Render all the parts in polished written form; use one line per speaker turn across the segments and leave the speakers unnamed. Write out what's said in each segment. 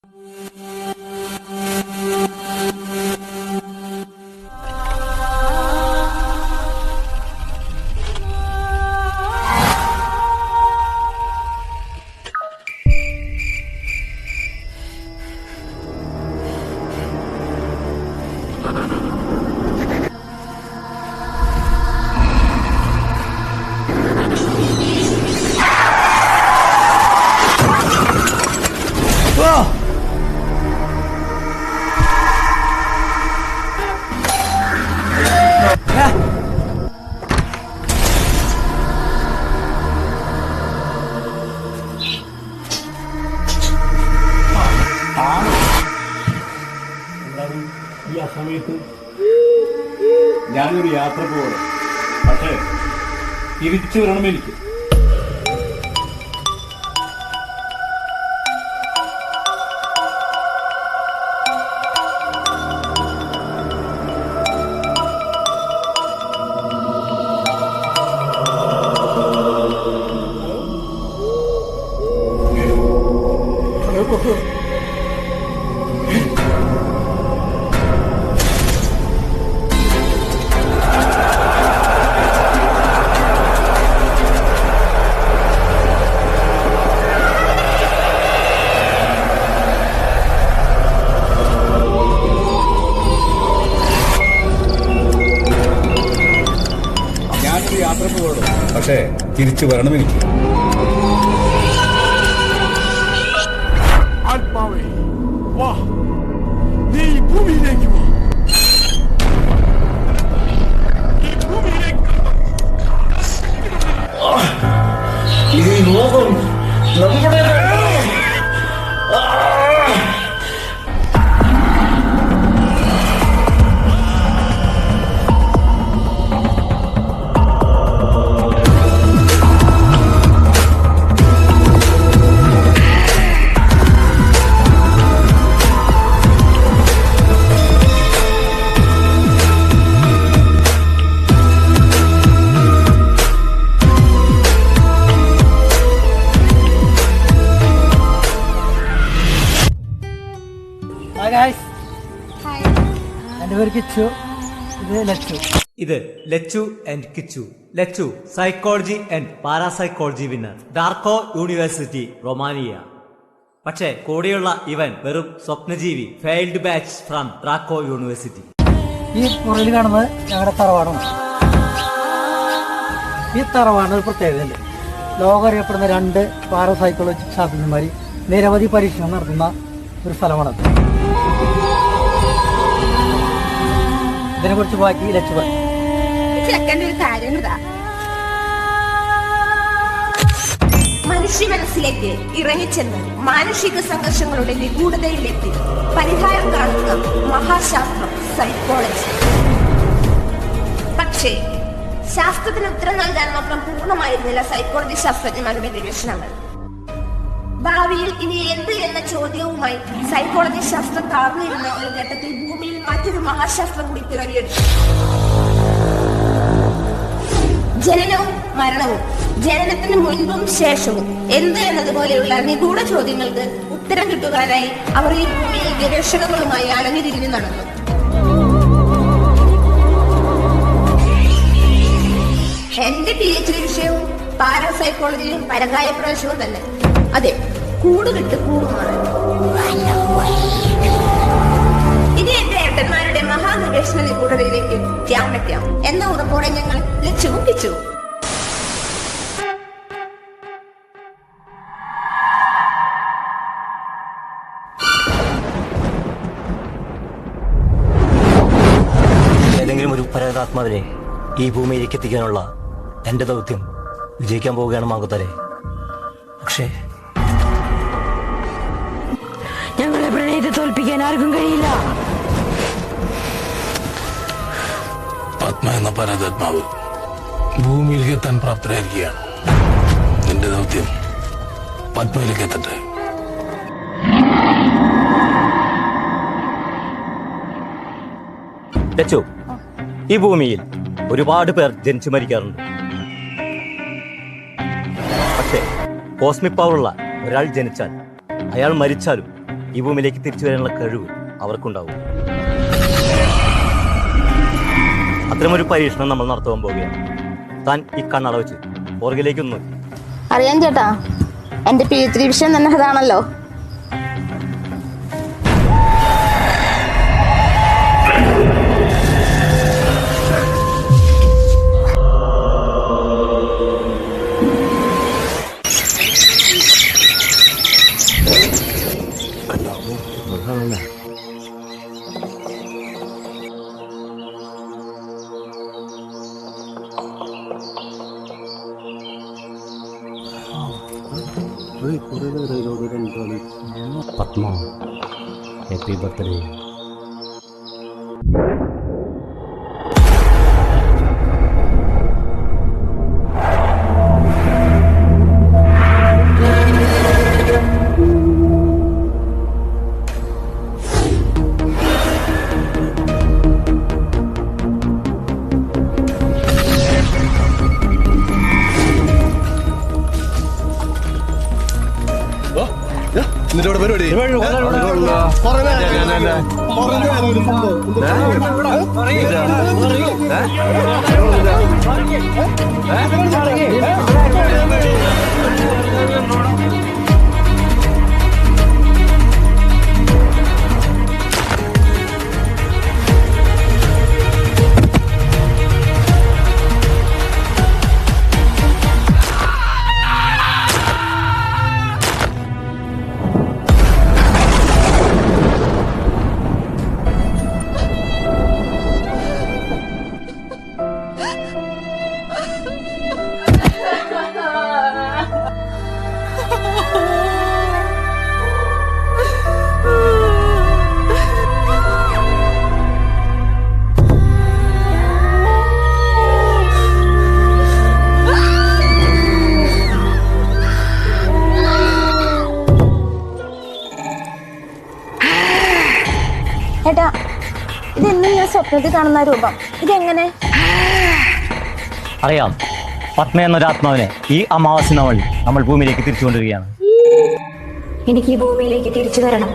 ഈ സമയത്ത് ഞാനൊരു യാത്ര പോകണം, പക്ഷേ തിരിച്ചു വരണം എനിക്ക്. പക്ഷേ തിരിച്ചു വരണം എനിക്ക്.
ആത്മാവേ വാ, നീ ഭൂമിയിലേക്ക് വാ.
ഈ ലോകം നമ്മുടെ
എൻ്റെ പേര് കിച്ചു, ഇത് ലച്ചു.
ഇത് Lachu and Kichu. Lachu psychology and parapsychology winner, Darko university Romania. പക്ഷേ കൂടെയുള്ള ഇവൻ വെറും സ്വപ്നജീവി, failed batch from Draco university.
ഈ പുറകിൽ കാണുന്നത് ഞങ്ങളുടെ തറവാടാണ്. ഈ തറവാടിന് ഒരു പ്രത്യേകതയുണ്ട്. ലോകം അറിയപ്പെടുന്ന 2 പാരാസൈക്കോളജി ശാസ്ത്രജ്ഞന്മാർ നിരവധി പരീക്ഷണം നടത്തുന്ന ഒരു സ്ഥലമാണത്. ഇതിനെ കുറിച്ച് ബാക്കി ലച്ചു പറയും.
മനുഷ്യ മനസ്സിലേക്ക് ഇറങ്ങിച്ചെന്ന് മാനസിക സംഘർഷങ്ങളുടെ നിഗൂഢതയിലെത്തി പരിഹാരം കാണുന്ന മഹാശാസ്ത്രം സൈക്കോളജി. പക്ഷേ ശാസ്ത്രത്തിന് ഉത്തരം നൽകാൻ മാത്രം പൂർണ്ണമായിരുന്നില്ല സൈക്കോളജി ശാസ്ത്രജ്ഞന്മാരുടെ ഗവേഷണങ്ങൾ. ഭാവിയിൽ ഇനി എന്ത് എന്ന ചോദ്യവുമായി സൈക്കോളജി ശാസ്ത്രം താഴ്ന്നിരുന്ന ഒരു ഘട്ടത്തിൽ ഭൂമിയിൽ മറ്റൊരു മഹാശാസ്ത്രം കൂടി പിറവിയെടുത്തു. ജനനവും മരണവും, ജനനത്തിന് മുൻപും ശേഷവും എന്ത് എന്നതുപോലെയുള്ള നിഗൂഢ ചോദ്യങ്ങൾക്ക് ഉത്തരം കിട്ടുവാനായി അവർ ഈ ഭൂമിയിൽ ഗവേഷണങ്ങളുമായി അലഞ്ഞുതിരിഞ്ഞു നടന്നു. എന്റെ PhD വിഷയവും പാരാസൈക്കോളജിയും പരകായ പ്രവേശവും തന്നെ. അതെ, കൂടുവിട്ട് കൂടുമാണ്. ഇനി എന്റെ ഏട്ടന്മാരുടെ മഹാഗവേഷണ നിഗൂഢതയിലേക്ക് ധ്യാനം വെക്കാം എന്ന ഉറപ്പോടെ ഞങ്ങൾ ലക്ഷ്യവും കിച്ചു.
ഏതെങ്കിലും ഒരു പരേതാത്മാവിനെ ഈ ഭൂമിയിലേക്ക് എത്തിക്കാനുള്ള എന്റെ ദൗത്യം വിജയിക്കാൻ പോവുകയാണ് മാങ്കുത്തരെ. പക്ഷേ
ഞങ്ങളെ പ്രണയത്തെ തോൽപ്പിക്കാൻ ആർക്കും കഴിയില്ല.
പത്മ എന്ന പരേതാത്മാവ് ഭൂമിയിലേക്ക് എത്താൻ പ്രാപ്തരായിരിക്കുകയാണ്. എന്റെ ദൗത്യം പത്മയിലേക്ക് എത്തട്ടെ.
ലച്ചു, ഈ ഭൂമിയിൽ ഒരുപാട് പേർ ജനിച്ചു മരിക്കാറുണ്ട്. പക്ഷേ കോസ്മിക് പവറുള്ള ഒരാൾ ജനിച്ചാൽ, അയാൾ മരിച്ചാലും ഈ ഭൂമിയിലേക്ക് തിരിച്ചു വരാനുള്ള കഴിവ് അവർക്കുണ്ടാവും. അത്തരമൊരു പരീക്ഷണം നമ്മൾ നടത്തുവാൻ പോവുകയാണ്. താൻ ഈ കണ്ണട വെച്ച് പുറകിലേക്കൊന്ന് നോക്കി.
അറിയാൻ ചേട്ടാ, എന്റെ PhD വിഷയം തന്നെ അതാണല്ലോ.
Padma, happy birthday.
എന്നിട്ട് പരിപാടി
ഏട്ടാ, ഇതെന്നും ഞാൻ സ്വപ്നത്തിൽ കാണുന്ന രൂപം. ഇതെങ്ങനെ?
അറിയാം, പത്മ എന്നൊരാത്മാവിനെ ഈ അമാവാസി നാളിൽ നമ്മൾ ഭൂമിയിലേക്ക് തിരിച്ചുകൊണ്ടിരിക്കുകയാണ്.
എനിക്ക് ഈ ഭൂമിയിലേക്ക് തിരിച്ചു വരണം.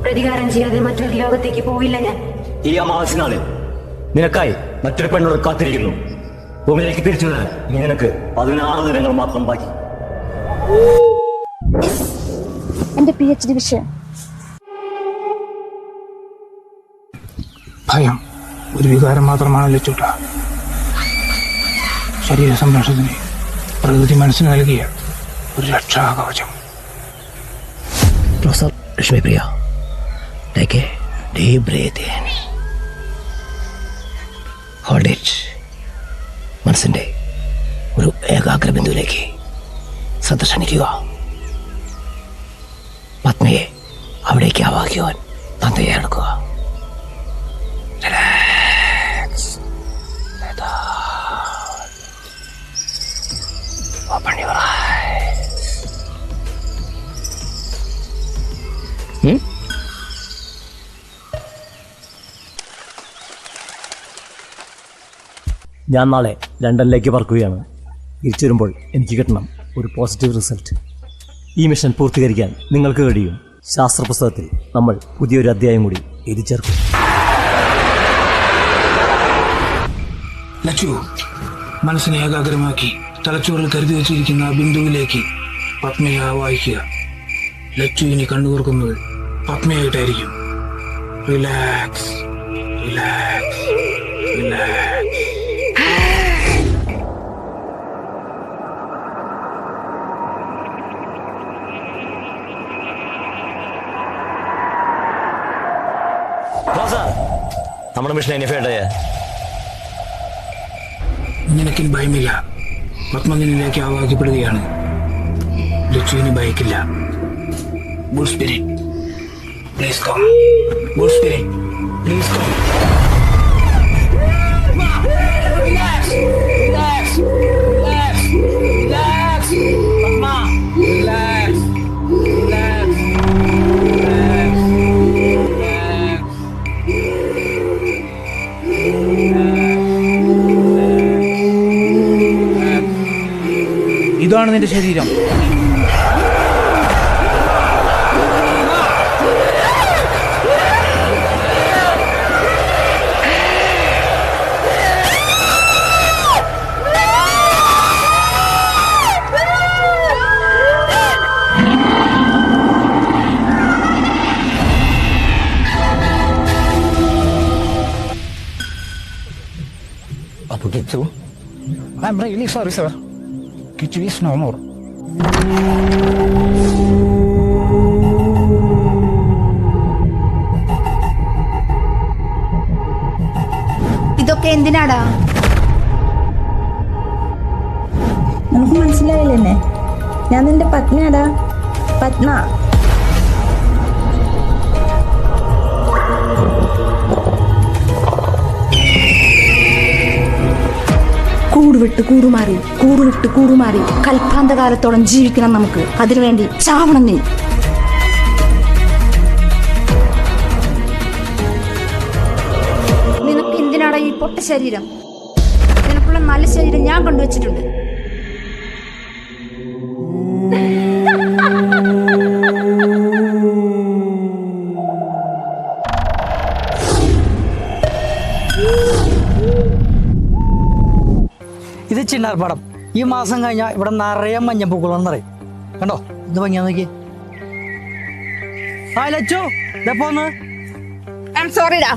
പ്രതികാരം ചെയ്യാതെ മറ്റൊരു ലോകത്തേക്ക് പോവില്ല ഞാൻ.
ഈ അമാവാസി നാളിൽ നിനക്കായി മറ്റൊരു പെണ്ണോട് കാത്തിരിക്കുന്നു. ഭൂമിയിലേക്ക് തിരിച്ചു വരാൻ ഇനി നിനക്ക് 16 ദിനങ്ങൾ മാത്രം ബാക്കി.
എന്റെ PhD വിഷയം.
ഭയം ഒരു വികാരം മാത്രമാണല്ലോ ചൂട്ട. ശരീര സംരക്ഷണത്തിന് പ്രകൃതി മനസ്സിന് നൽകിയ ഒരു രക്ഷാകവചം.
Professor Lakshmipriya, take a deep breath in. Hold it. മനസ്സിന്റെ ഒരു ഏകാഗ്ര ബിന്ദുവിലേക്ക് ശ്രദ്ധ ക്ഷണിക്കുക. പത്നിയെ അവിടേക്ക് ആവാഹിക്കുവാൻ താൻ തയ്യാറെടുക്കുക. Relax. Open your eyes. ഞാൻ നാളെ ലണ്ടനിലേക്ക് പറക്കുകയാണ്. തിരിച്ചു വരുമ്പോൾ എനിക്ക് കിട്ടണം ഒരു പോസിറ്റീവ് റിസൾട്ട്. ഈ മിഷൻ പൂർത്തീകരിക്കാൻ നിങ്ങൾക്ക് കഴിയും. ശാസ്ത്ര പുസ്തകത്തിൽ നമ്മൾ പുതിയൊരു അധ്യായം കൂടി എഴുതി ചേർക്കും.
ലച്ചു, മനസ്സിനെ ഏകാഗ്രമാക്കി തലച്ചോറിൽ കരുതി വെച്ചിരിക്കുന്ന ആ ബിന്ദുവിലേക്ക് പത്മയെ ആവാഹിക്കുക. ലച്ചു ഇനി കണ്ടുകൊടുക്കുന്നത് പത്മയായിട്ടായിരിക്കും. Relax, relax, relax.
നമ്മുടെ മിഷൻ ഇനി ഫെയിൽഡ് ആയ
നിനക്കിന് ഭയമില്ല. പത്മനിലേക്ക് ആവാഹിക്കപ്പെടുകയാണ്. ലച്ചുവിന് ഭയക്കില്ല. Good spirit, please come. Good spirit, please come.
ഇതാണ് നിന്റെ ശരീരം.
Kichu, I'm really sorry, sir. Kichu is no more.
ഇതൊക്കെ എന്തിനാടാ?
നമുക്ക് മനസ്സിലായില്ലെന്നെ, ഞാൻ നിന്റെ പത്നിയാടാ, പത്മ.
കൂടുവിട്ട് കൂടുമാറി കൽപ്പാന്തകാലത്തോളം ജീവിക്കണം നമുക്ക്. അതിനുവേണ്ടി ചാവണം നീ. നിനക്ക് എന്തിനാടാ ഈ പൊട്ട ശരീരം? നിനക്കുള്ള നല്ല ശരീരം ഞാൻ കൊണ്ടുവച്ചിട്ടുണ്ട്.
ഇത് ചിന്നാർപ്പാടം. ഈ മാസം കഴിഞ്ഞാൽ ഇവിടെ നിറയെ മഞ്ഞപ്പൂക്കളെന്ന് പറയും. കണ്ടോ ഇത് ഭംഗിയാ നോക്കി. ആ ലച്ചു ഇതെപ്പോന്ന്
സോറിടാ.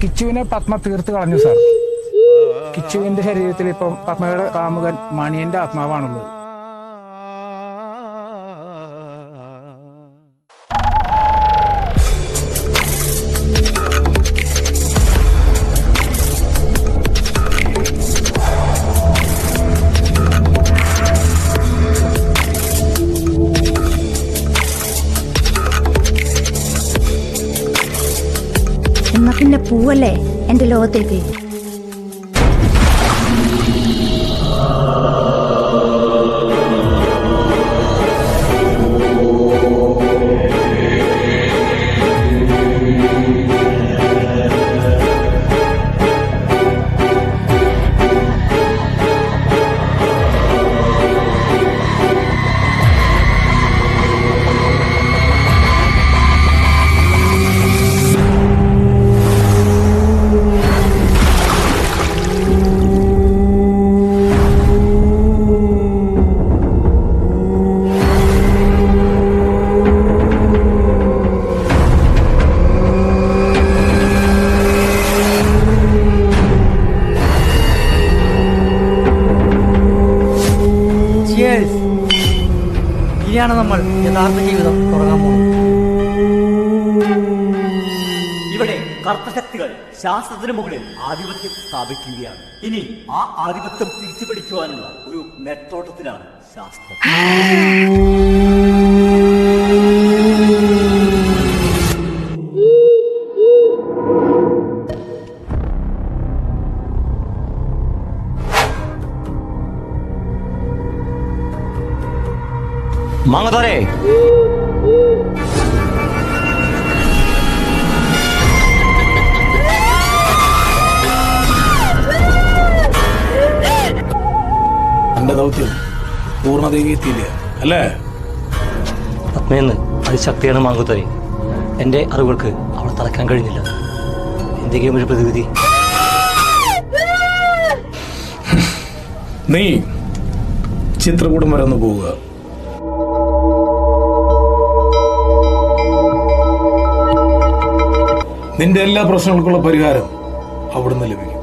കിച്ചുവിനെ പത്മ തീർത്ത് കളഞ്ഞു, സാർ. കിച്ചുവിന്റെ ശരീരത്തിൽ ഇപ്പം പത്മയുടെ കാമുകൻ മണിയന്റെ ആത്മാവാണുള്ളത്.
എന്നാ പിന്നെ പൂവല്ലേ എന്റെ ലോകത്തേക്ക്.
ഇനിയാണ് നമ്മൾ യഥാർത്ഥ ജീവിതം തുടങ്ങാൻ പോകുന്നത്.
ഇവിടെ കർത്തശക്തികൾ ശാസ്ത്രത്തിന് മുകളിൽ ആധിപത്യം സ്ഥാപിക്കുകയാണ്. ഇനി ആ ആധിപത്യം തിരിച്ചു പിടിക്കുവാനുള്ള ഒരു നെട്ടോട്ടത്തിലാണ് ശാസ്ത്രം.
മാങ്ങത്തോരെ
എന്റെ ദൗത്യം പൂർണ്ണതയിൽ എത്തിയില്ല അല്ലേ?
പത്മയെന്ന് അതിശക്തിയാണ് മാങ്ങത്തോരെ. എൻ്റെ അറിവുകൾക്ക് അവളെ തളയ്ക്കാൻ കഴിഞ്ഞില്ല. എന്തെങ്കിലും ഒരു പ്രതിവിധി?
നീ ചിത്രകൂടം വരെ ഒന്ന് പോവുക. നിന്റെ എല്ലാ പ്രശ്നങ്ങൾക്കുള്ള പരിഹാരം അവിടുന്ന് ലഭിക്കും.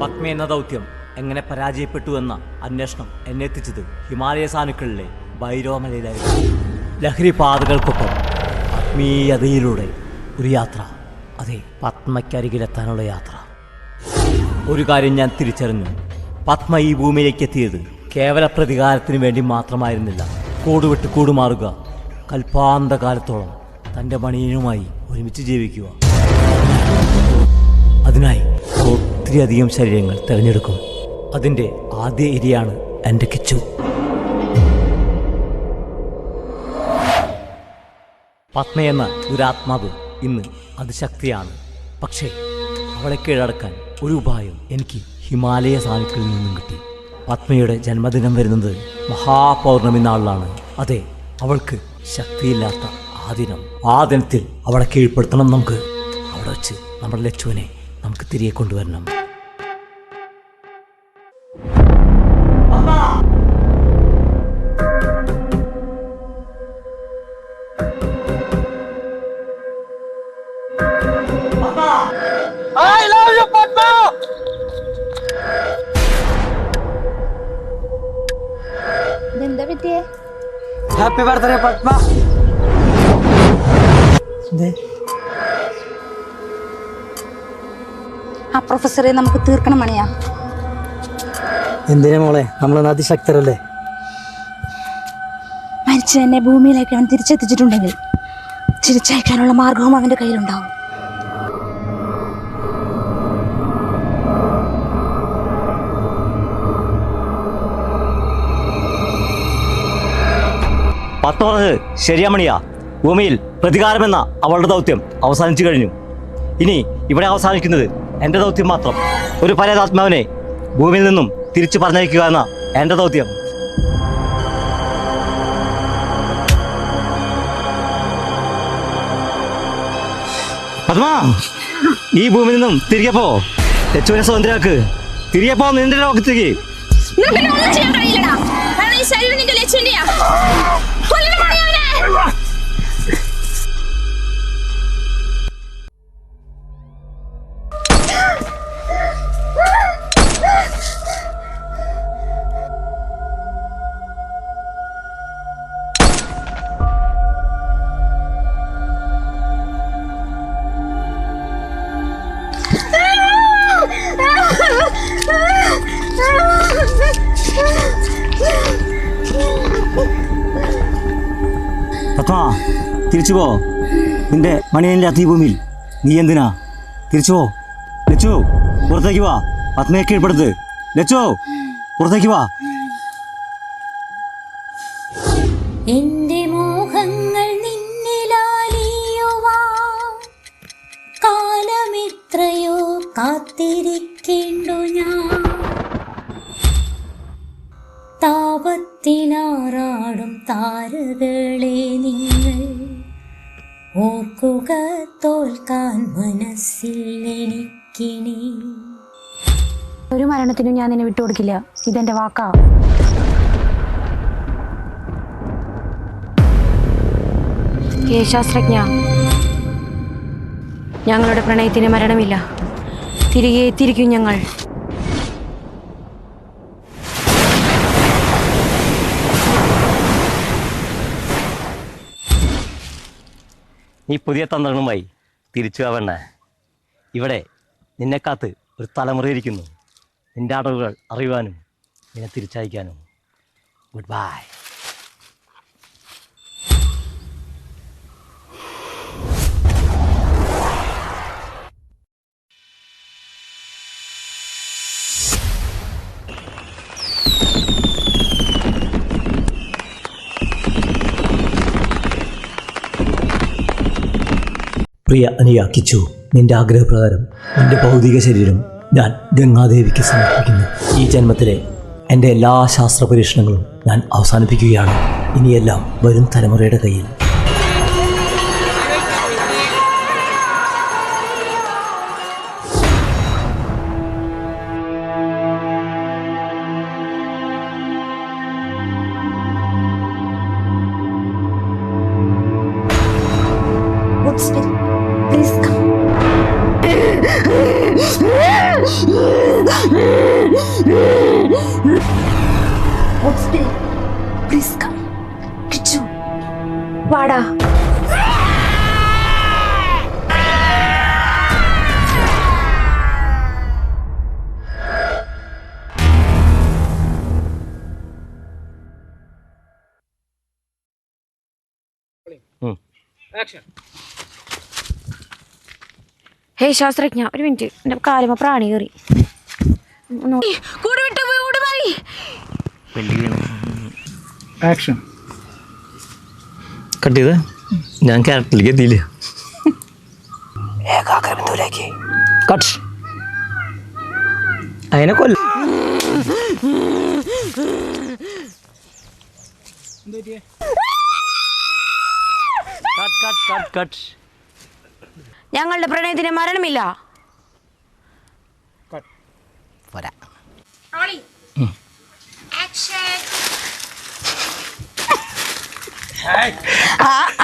പത്മ എന്ന ദൗത്യം എങ്ങനെ പരാജയപ്പെട്ടു എന്ന അന്വേഷണം എന്നെ എത്തിച്ചത് ഹിമാലയ സാനുക്കളിലെ ഭൈരവമലയിലായിരുന്നു. ലഹരി പാതകൾക്കൊപ്പം ആത്മീയതയിലൂടെ ഒരു യാത്ര. അതെ, പത്മയ്ക്കരികിലെത്താനുള്ള യാത്ര. ഒരു കാര്യം ഞാൻ തിരിച്ചറിഞ്ഞു. പത്മ ഈ ഭൂമിയിലേക്ക് എത്തിയത് കേവല പ്രതികാരത്തിന് വേണ്ടി മാത്രമായിരുന്നില്ല. കൂടുവിട്ട് കൂടുമാറുക, കൽപ്പാന്തകാലത്തോളം തൻ്റെ മണിയനുമായി ഒരുമിച്ച് ജീവിക്കുക.
അതിനായി ഒത്തിരിയധികം ശരീരങ്ങൾ തിരഞ്ഞെടുക്കും. അതിൻ്റെ ആദ്യ ഇരയാണ് എൻ്റെ കിച്ചു. പത്മയെന്ന ദുരാത്മാവ് ഇന്ന് അതിശക്തിയാണ്. പക്ഷേ അവളെ കീഴടക്കാൻ ഒരു ഉപായം എനിക്ക് ഹിമാലയ സാനുക്കളിൽ നിന്നും കിട്ടി. പത്മയുടെ ജന്മദിനം വരുന്നത് മഹാപൗർണമി നാളിലാണ്. അതെ, അവൾക്ക് ശക്തിയില്ലാത്ത ആ ദിനം. ആ ദിനത്തിൽ അവളെ കീഴ്പ്പെടുത്തണം. നമുക്ക് അവിടെ വെച്ച് നമ്മുടെ ലച്ചുവിനെ നമുക്ക് തിരികെ കൊണ്ടുവരണം.
ഇതെന്താ പറ്റിയേ?
Happy birthday Padma.
ആ പ്രൊഫസറെ നമുക്ക് തീർക്കണം മണിയാ.
എന്തിനാ മോളെ, നമ്മളൊന്ന് അതിശക്തരല്ലേ?
മരിച്ചു തന്നെ ഭൂമിയിലേക്ക് അവൻ തിരിച്ചെത്തിച്ചിട്ടുണ്ടെങ്കിൽ തിരിച്ചയക്കാനുള്ള മാർഗവും അവന്റെ കയ്യിലുണ്ടാവും.
പത്മ പറഞ്ഞത് ശരിയാമണിയാ. ഭൂമിയിൽ പ്രതികാരമെന്ന അവളുടെ ദൗത്യം അവസാനിച്ചു കഴിഞ്ഞു. ഇനി ഇവിടെ അവസാനിക്കുന്നത് എൻ്റെ ദൗത്യം മാത്രം. ഒരു പരേതാത്മാവിനെ ഭൂമിയിൽ നിന്നും തിരിച്ചു പറഞ്ഞയക്കുക എന്ന എൻ്റെ ദൗത്യം. പത്മ, ഈ ഭൂമിയിൽ നിന്നും തിരികെ പോ. ലച്ചുവിനെ സ്വതന്ത്രയാക്ക്. തിരികെ പോ നിന്റെ ലോകത്തേക്ക്. പത്മ, തിരിച്ചു പോ. നിന്റെ മണിയനില്ലാത്ത ഈ ഭൂമിയിൽ നീ എന്തിനാ? തിരിച്ചു പോ. ലച്ചു, പുറത്തേക്ക് വാ. പത്മയെ കീഴ്പ്പെടുത്ത്. ലച്ചു, പുറത്തേക്ക് വാ.
എന്റെ മോഹങ്ങൾ നിന്നിലാലിയുവാ കാലമെത്രയോ കാത്തിരിക്കേണ്ടു ഞാൻ. താപത്തിനാറാടും താരകളെ നിങ്ങൾ ഓർക്കുക, തോൽക്കാൻ മനസ്സിൽ എനിക്കിനി.
ഒരു മരണത്തിനും ഞാൻ നിന്നെ വിട്ടുകൊടുക്കില്ല. ഇതെന്റെ വാക്കാ. ശാസ്ത്രജ്ഞ, ഞങ്ങളുടെ പ്രണയത്തിന് മരണമില്ല. തിരികെ എത്തിയിരിക്കും ഞങ്ങൾ.
നീ പുതിയ തന്ത്രങ്ങളുമായി തിരിച്ചു ആവണ്ട. ഇവിടെ നിന്നെ കാത്ത് ഒരു തലമുറയിരിക്കുന്നു. നിന്റെ അടവുകൾ അറിയുവാനും നിന്നെ തിരിച്ചയക്കാനും. Good bye. പ്രിയ അനിയ കിച്ചു, നിന്റെ ആഗ്രഹപ്രകാരം നിന്റെ ഭൗതിക ശരീരം ഞാൻ ഗംഗാദേവിക്ക് സമർപ്പിക്കുന്നു. ഈ ജന്മത്തിലെ എൻ്റെ എല്ലാ ശാസ്ത്ര പരീക്ഷണങ്ങളും ഞാൻ അവസാനിപ്പിക്കുകയാണ്. ഇനിയെല്ലാം വരും തലമുറയുടെ കയ്യിൽ.
Please come. Please come. Kichu, വാടാ.
ഹേയ് ശാസ്ത്രജ്ഞ, ഒരു മിനിറ്റ്, എൻ്റെ കാലുമ പ്രാണി കയറി.
ആക്ഷൻ.
കട്ട് ചെയ്ത് ഞാൻ ക്യാരക്ടറിലേക്ക് എത്തിയില്ല. കട്ട്. അതിനെ കൊല്ല.
ഞങ്ങളുടെ പ്രണയത്തിന് മരണമില്ല.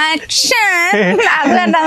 ആക്ഷൻ അത് വേണ്ട.